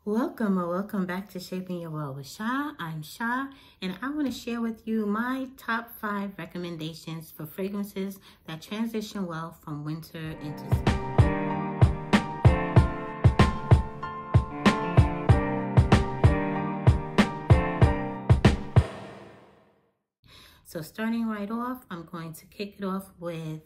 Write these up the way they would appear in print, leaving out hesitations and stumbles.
Welcome or welcome back to Shaping Your World with Sha. I'm Sha, and I want to share with you my top 5 recommendations for fragrances that transition well from winter into spring. So starting right off, I'm going to kick it off with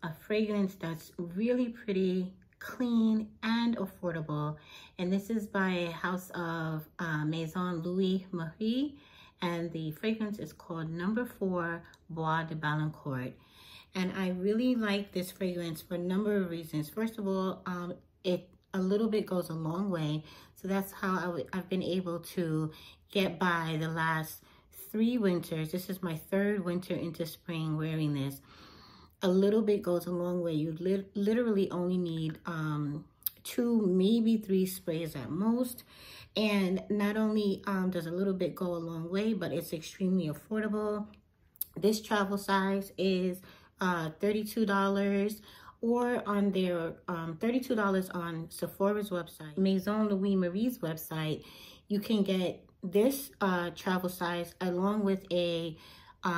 a fragrance that's really pretty, clean, and affordable. And this is by House of Maison Louis Marie. And the fragrance is called Number 4 Bois de Balincourt. And I really like this fragrance for a number of reasons. First of all, it a little bit goes a long way. So that's how I've been able to get by the last 3 winters. This is my 3rd winter into spring wearing this. A little bit goes a long way. You literally only need 2, maybe 3 sprays at most. And not only does a little bit go a long way, but it's extremely affordable. This travel size is $32, or on their $32 on Sephora's website, Maison Louis Marie's website. You can get this travel size along with a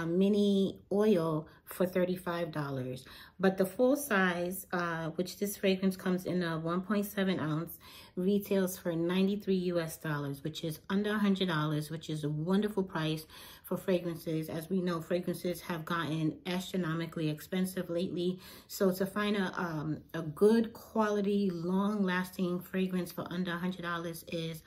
mini oil for $35. But the full size, which this fragrance comes in a 1.7 ounce, retails for $93 US, which is under $100, which is a wonderful price for fragrances. As we know, fragrances have gotten astronomically expensive lately. So to find a good quality, long-lasting fragrance for under $100 is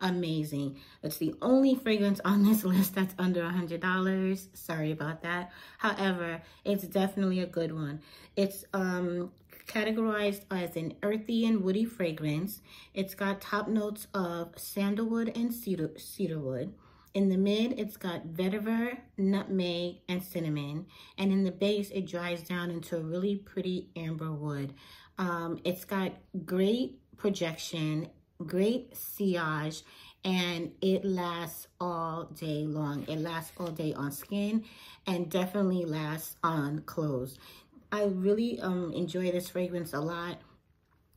amazing. It's the only fragrance on this list that's under $100. Sorry about that. However, it's definitely a good one. It's categorized as an earthy and woody fragrance. It's got top notes of sandalwood and cedarwood. In the mid, it's got vetiver, nutmeg, and cinnamon. And in the base, it dries down into a really pretty amber wood. It's got great projection, great sillage, and it lasts all day long. It lasts all day on skin and definitely lasts on clothes. I really enjoy this fragrance a lot.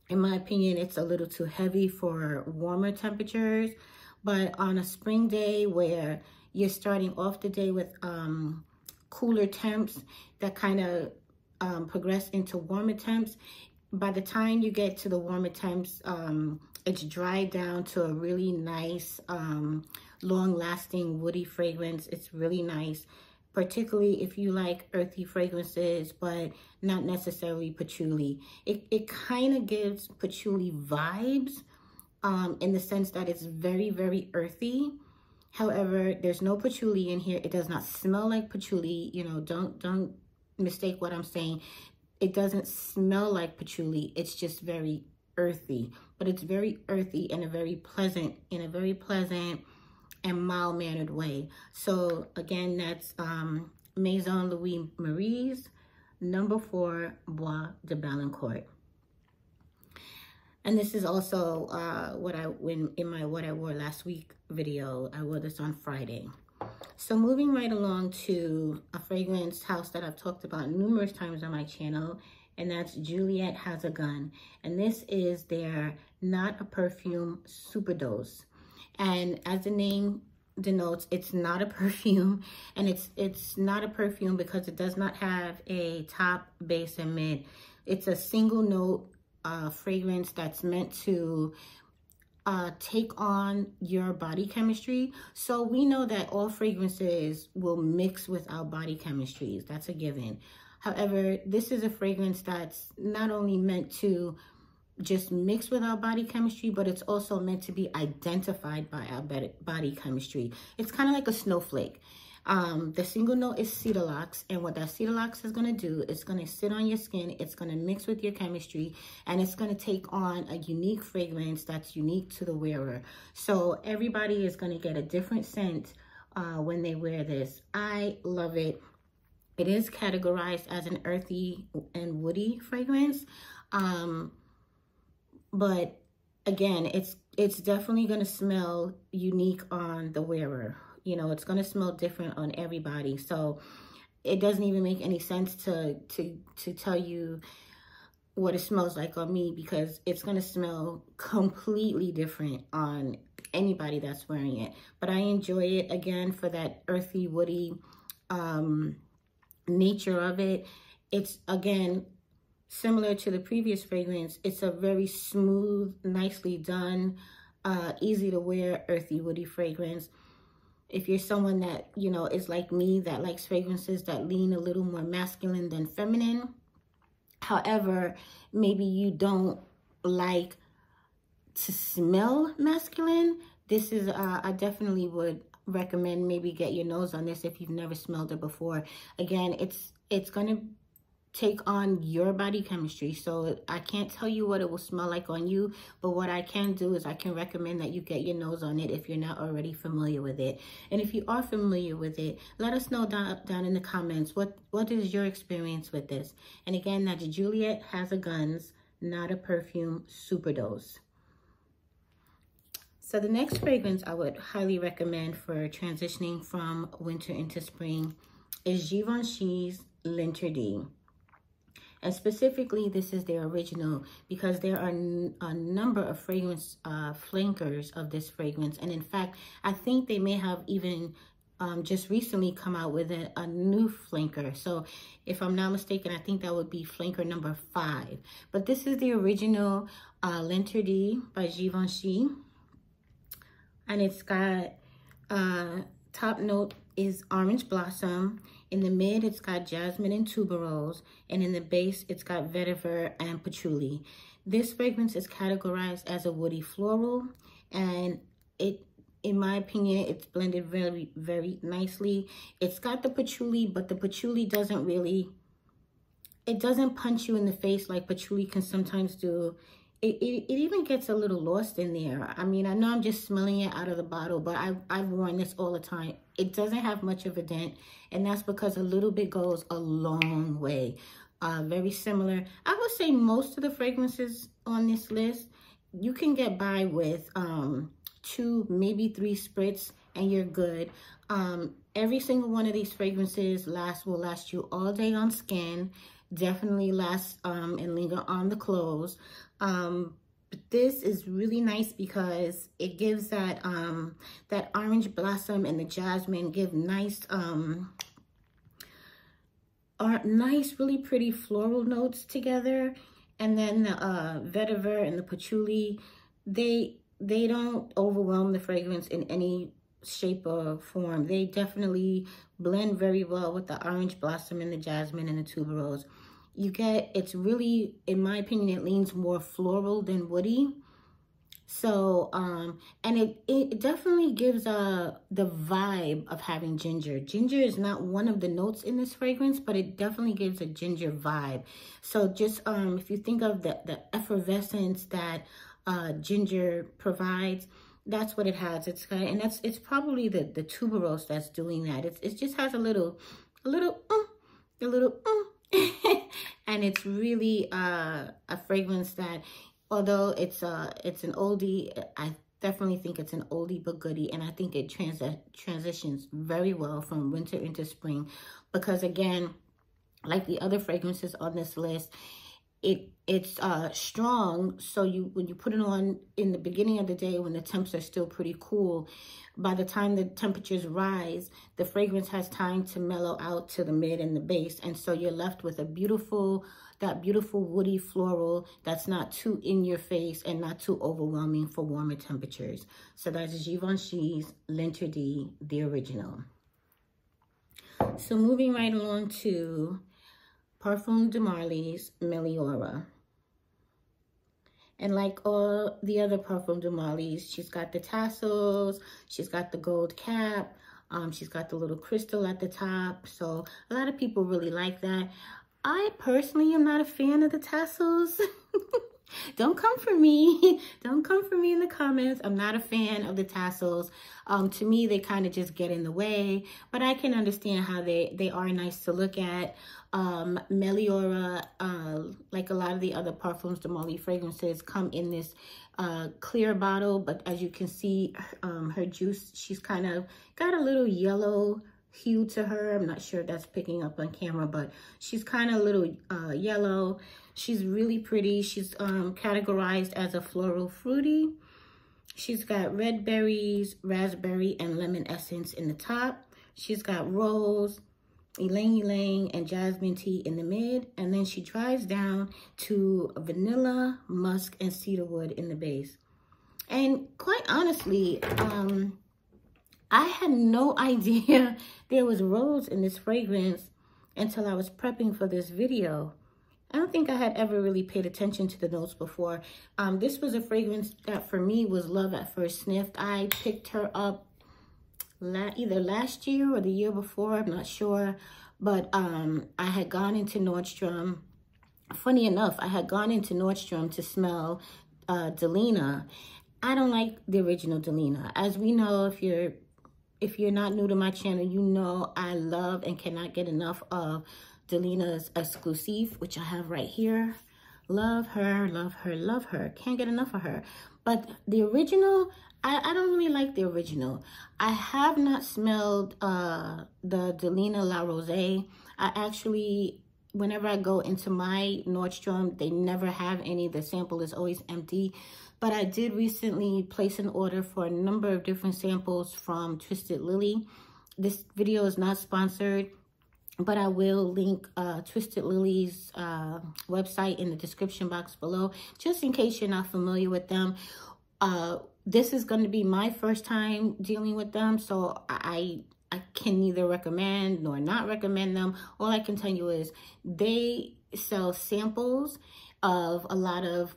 In my opinion, it's a little too heavy for warmer temperatures, but on a spring day where you're starting off the day with cooler temps that kind of progress into warmer temps, by the time you get to the warmer temps, it's dried down to a really nice, long-lasting woody fragrance. It's really nice, particularly if you like earthy fragrances, but not necessarily patchouli. It kind of gives patchouli vibes in the sense that it's very, very earthy. However, there's no patchouli in here. It does not smell like patchouli. You know, don't mistake what I'm saying. It doesn't smell like patchouli. It's just very earthy, but it's very earthy in a very pleasant and mild-mannered way. So again, that's Maison Louis Marie's Number 4 Bois de Balincourt. And this is also what I wore last week video. I wore this on Friday. So moving right along to a fragrance house that I've talked about numerous times on my channel, and that's Juliet Has a Gun. And this is their Not a Perfume Superdose. And as the name denotes, it's not a perfume, and it's not a perfume because it does not have a top, base, and mid. It's a single note fragrance that's meant to take on your body chemistry. So we know that all fragrances will mix with our body chemistries. That's a given. However, this is a fragrance that's not only meant to just mix with our body chemistry, but it's also meant to be identified by our body chemistry. It's kind of like a snowflake. The single note is cedarlox, and what that cedarlox is going to do is going to sit on your skin, it's going to mix with your chemistry, and it's going to take on a unique fragrance that's unique to the wearer. So everybody is going to get a different scent when they wear this. I love it. It is categorized as an earthy and woody fragrance, but again, it's definitely going to smell unique on the wearer. You know, it's going to smell different on everybody. So it doesn't even make any sense to tell you what it smells like on me, because it's going to smell completely different on anybody that's wearing it. But I enjoy it, again, for that earthy, woody nature of it. It's, again, similar to the previous fragrance. It's a very smooth, nicely done, easy to wear, earthy, woody fragrance. If you're someone that, you know, is like me, that likes fragrances that lean a little more masculine than feminine, however, maybe you don't like to smell masculine, this is, I definitely would recommend maybe get your nose on this if you've never smelled it before. Again, it's going to take on your body chemistry, so I can't tell you what it will smell like on you, but what I can do is I can recommend that you get your nose on it if you're not already familiar with it. And if you are familiar with it, let us know down in the comments what is your experience with this. And again, that's Juliet Has a Guns, Not a Perfume, Superdose. So the next fragrance I would highly recommend for transitioning from winter into spring is Givenchy's L'Interdit. And specifically, this is their original, because there are a number of fragrance flankers of this fragrance. And in fact, I think they may have even just recently come out with a new flanker. So if I'm not mistaken, I think that would be flanker number 5. But this is the original L'Interdit by Givenchy. And it's got, top note is orange blossom. In the mid, it's got jasmine and tuberose. And in the base, it's got vetiver and patchouli. This fragrance is categorized as a woody floral. And it, in my opinion, it's blended very, very nicely. It's got the patchouli, but the patchouli doesn't really, it doesn't punch you in the face like patchouli can sometimes do. It even gets a little lost in there. I mean, I know I'm just smelling it out of the bottle, but I've worn this all the time. It doesn't have much of a dent, and that's because a little bit goes a long way. Very similar. I would say most of the fragrances on this list, you can get by with 2, maybe 3 spritz, and you're good. Every single one of these fragrances will last you all day on skin. Definitely last and linger on the clothes. But this is really nice because it gives that that orange blossom and the jasmine give nice really pretty floral notes together. And then the vetiver and the patchouli, they don't overwhelm the fragrance in any shape or form. They definitely blend very well with the orange blossom and the jasmine and the tuberose. You get, it's really, in my opinion, it leans more floral than woody. So, and it definitely gives the vibe of having ginger. Ginger is not one of the notes in this fragrance, but it definitely gives a ginger vibe. So just, if you think of the effervescence that ginger provides, that's what it has. It's got, and it's probably the tuberose that's doing that. It just has a little and it's really a fragrance that, although it's an oldie, I definitely think it's an oldie but goodie, and I think it transitions very well from winter into spring, because again, like the other fragrances on this list, it's strong. So when you put it on in the beginning of the day when the temps are still pretty cool, by the time the temperatures rise, the fragrance has time to mellow out to the mid and the base, and so you're left with that beautiful woody floral that's not too in your face and not too overwhelming for warmer temperatures. So that's Givenchy's L'Interdit, the original. So moving right along to Parfum de Marly's Meliora. And like all the other Parfum de Marly's, she's got the tassels, she's got the gold cap, she's got the little crystal at the top. So a lot of people really like that. I personally am not a fan of the tassels. Don't come for me. Don't come for me in the comments. I'm not a fan of the tassels. To me, they kind of just get in the way, but I can understand how they are nice to look at. Meliora, like a lot of the other Parfums de Marly fragrances, come in this clear bottle, but as you can see, her juice, she's kind of got a little yellow hue to her. I'm not sure if that's picking up on camera, but she's kind of a little yellow. She's really pretty. She's categorized as a floral fruity. She's got red berries, raspberry, and lemon essence in the top. She's got rose, ylang ylang, and jasmine tea in the mid. And then she dries down to vanilla, musk, and cedarwood in the base. And quite honestly, I had no idea there was rose in this fragrance until I was prepping for this video. I don't think I had ever really paid attention to the notes before. This was a fragrance that for me was love at first sniff. I picked her up either last year or the year before, I'm not sure. But I had gone into Nordstrom. Funny enough, I had gone into Nordstrom to smell Delina. I don't like the original Delina. As we know, if you're not new to my channel, you know I love and cannot get enough of Delina's Exclusive, which I have right here. Love her, love her, love her. Can't get enough of her. But the original, I don't really like the original. I have not smelled the Delina La Rose. I actually, whenever I go into my Nordstrom, they never have any. The sample is always empty. But I did recently place an order for a number of different samples from Twisted Lily. This video is not sponsored, but I will link Twisted Lily's website in the description box below, just in case you're not familiar with them. This is going to be my first time dealing with them, so I can neither recommend nor not recommend them. All I can tell you is they sell samples of a lot of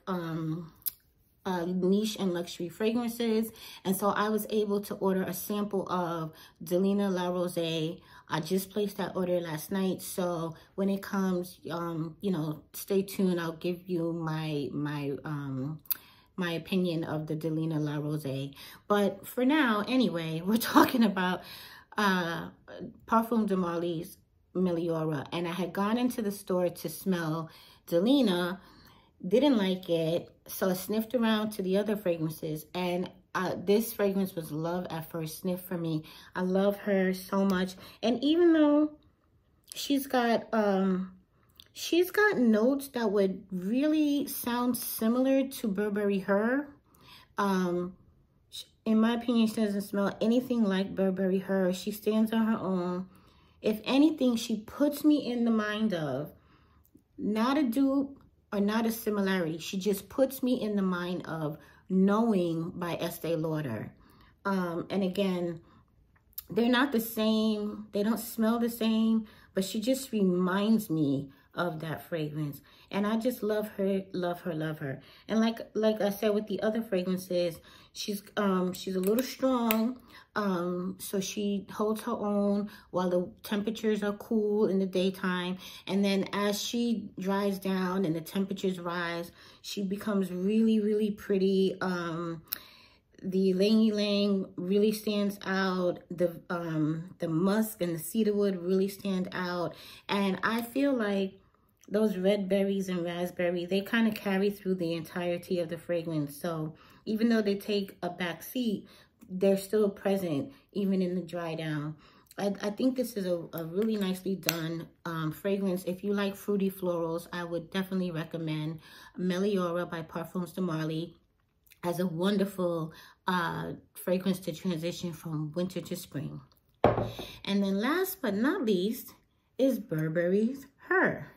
niche and luxury fragrances, and so I was able to order a sample of Delina La Rose. I just placed that order last night, so when it comes, you know, stay tuned. I'll give you my opinion of the Delina La Rose. But for now, anyway, we're talking about Parfum de Marly's Meliora, and I had gone into the store to smell Delina. Didn't like it, so I sniffed around to the other fragrances, and this fragrance was love at first sniff for me. I love her so much, and even though she's got notes that would really sound similar to Burberry Her. In my opinion, she doesn't smell anything like Burberry Her. She stands on her own. If anything, she puts me in the mind of not a dupe or not a similarity. She just puts me in the mind of Knowing by Estee Lauder. And again, they're not the same. They don't smell the same, but she just reminds me of that fragrance. And I just love her, love her, love her. And like I said with the other fragrances, she's a little strong. So she holds her own while the temperatures are cool in the daytime. And then as she dries down and the temperatures rise, she becomes really, really pretty. The ylang ylang really stands out. The musk and the cedarwood really stand out. And I feel like those red berries and raspberry, they kind of carry through the entirety of the fragrance. So even though they take a back seat, they're still present even in the dry down. I think this is a really nicely done fragrance. If you like fruity florals, I would definitely recommend Meliora by Parfums de Marly as a wonderful fragrance to transition from winter to spring. And then last but not least is Burberry's Her.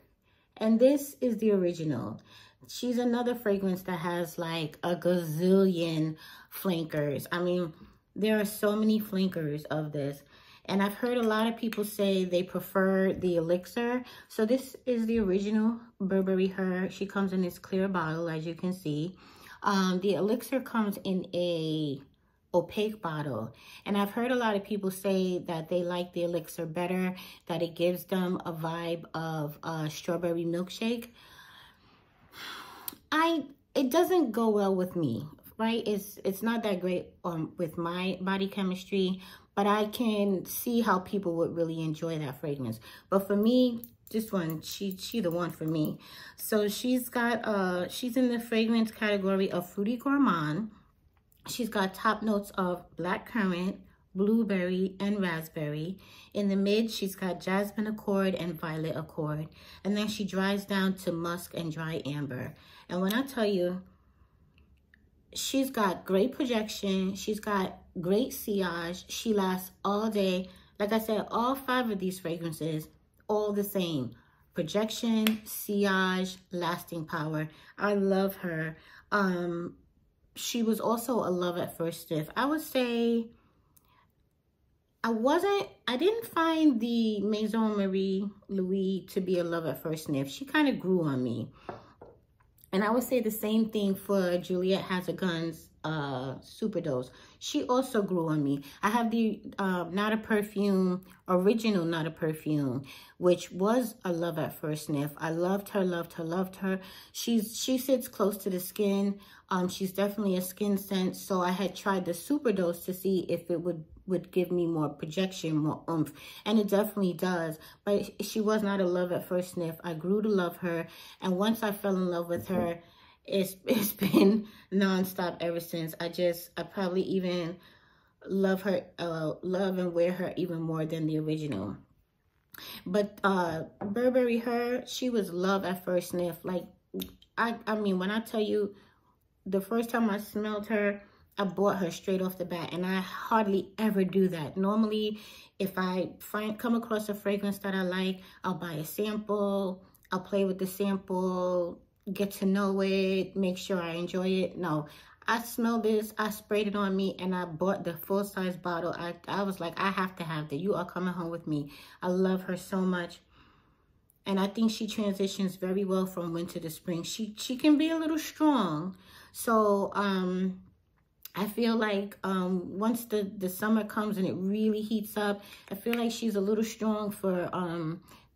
And this is the original. She's another fragrance that has like a gazillion flankers. I mean, there are so many flankers of this. And I've heard a lot of people say they prefer the elixir. So this is the original Burberry Her. She comes in this clear bottle, as you can see. The elixir comes in a opaque bottle, and I've heard a lot of people say that they like the elixir better, that it gives them a vibe of strawberry milkshake. It doesn't go well with me, right? It's not that great with my body chemistry, but I can see how people would really enjoy that fragrance. But for me, this one, she the one for me. So she's got she's in the fragrance category of fruity gourmand. She's got top notes of blackcurrant, blueberry, and raspberry. In the mid, she's got jasmine accord and violet accord. And then she dries down to musk and dry amber. And when I tell you, she's got great projection. She's got great sillage. She lasts all day. Like I said, all 5 of these fragrances, all the same. Projection, sillage, lasting power. I love her. She was also a love at first sniff. I would say I didn't find the Maison Marie Louis to be a love at first sniff. She kind of grew on me. And I would say the same thing for Juliette Has a Gun's Superdose. She also grew on me. I have the Not a Perfume, original Not a Perfume, which was a love at first sniff. I loved her, loved her, loved her. She sits close to the skin. She's definitely a skin scent. So I had tried the Superdose to see if it would give me more projection, more oomph. And it definitely does. But she was not a love at first sniff. I grew to love her. And once I fell in love with her, it's been nonstop ever since. I probably even love her, love and wear her even more than the original. But Burberry Her, she was love at first sniff. Like, I mean, when I tell you, the first time I smelled her, I bought her straight off the bat, and I hardly ever do that. Normally, if I come across a fragrance that I like, I'll buy a sample, I'll play with the sample, get to know it, make sure I enjoy it. No, I smelled this, I sprayed it on me, and I bought the full-size bottle. I was like, I have to have that. You are coming home with me. I love her so much. And I think she transitions very well from winter to spring. She can be a little strong. So, I feel like once the summer comes and it really heats up, I feel like she's a little strong for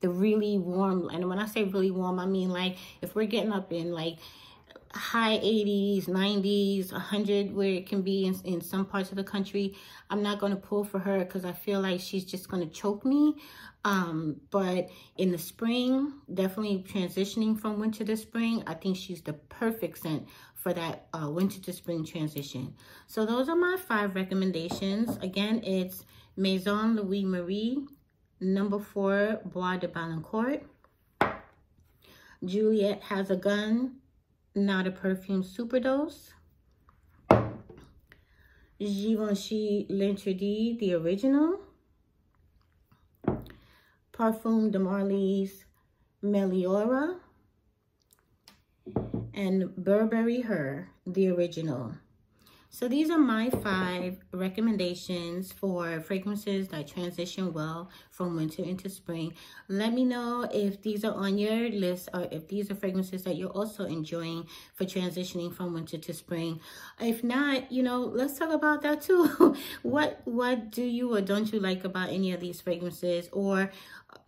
the really warm. And when I say really warm, I mean like if we're getting up in like high 80s, 90s, 100, where it can be in some parts of the country, I'm not going to pull for her because I feel like she's just going to choke me. But in the spring, definitely transitioning from winter to spring, I think she's the perfect scent for that winter to spring transition. So those are my 5 recommendations. Again, it's Maison Louis Marie, number 4, Bois de Balincourt. Juliette Has a Gun, Not a Perfume Superdose. Givenchy L'Interdit, the original. Parfum de Marly's Meliora. And Burberry Her, the original. So these are my 5 recommendations for fragrances that transition well from winter into spring. Let me know if these are on your list or if these are fragrances that you're also enjoying for transitioning from winter to spring. If not, you know, let's talk about that too. What do you or don't you like about any of these fragrances? Or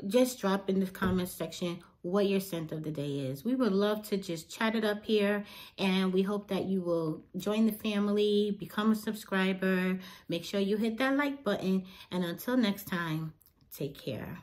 just drop in the comments section what your scent of the day is. We would love to just chat it up here, and we hope that you will join the family, become a subscriber, make sure you hit that like button, and until next time, take care.